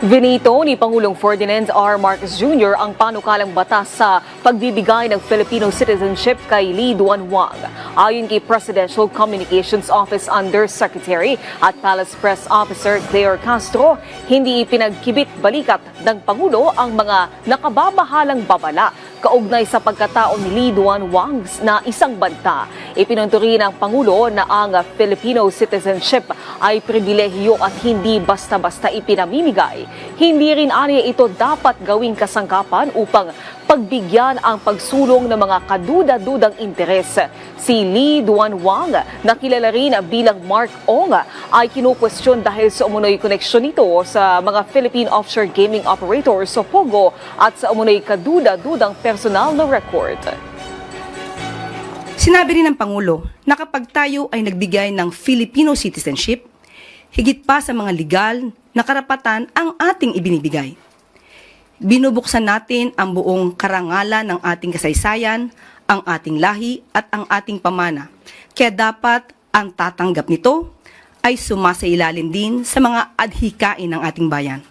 Vinito ni Pangulong Ferdinand R. Marcos Jr. ang panukalang batas sa pagbibigay ng Filipino citizenship kay Lee Duan Wang. Ayon kay Presidential Communications Office Undersecretary at Palace Press Officer Claire Castro, hindi ipinagkibit balikat ng Pangulo ang mga nakababahalang babala kaugnay sa pagkatao ni Lee Duan Wang na isang banta. Ipinunturin ng Pangulo na ang Filipino citizenship ay pribilehiyo at hindi basta-basta ipinamimigay. Hindi rin aniya ito dapat gawing kasangkapan upang pagbigyan ang pagsulong ng mga kaduda-dudang interes. Si Lee Duan Wang, na kilala rin bilang Mark Ong, ay kinukwestiyon dahil sa umunoy koneksyon nito sa mga Philippine offshore gaming operators o POGO at sa umunoy kaduda-dudang personal na record. Sinabi rin ng Pangulo na kapag tayo ay nagbigay ng Filipino citizenship, higit pa sa mga legal na karapatan ang ating ibinibigay. Binubuksan natin ang buong karangalan ng ating kasaysayan, ang ating lahi at ang ating pamana. Kaya dapat ang tatanggap nito ay sumasailalim din sa mga adhikain ng ating bayan.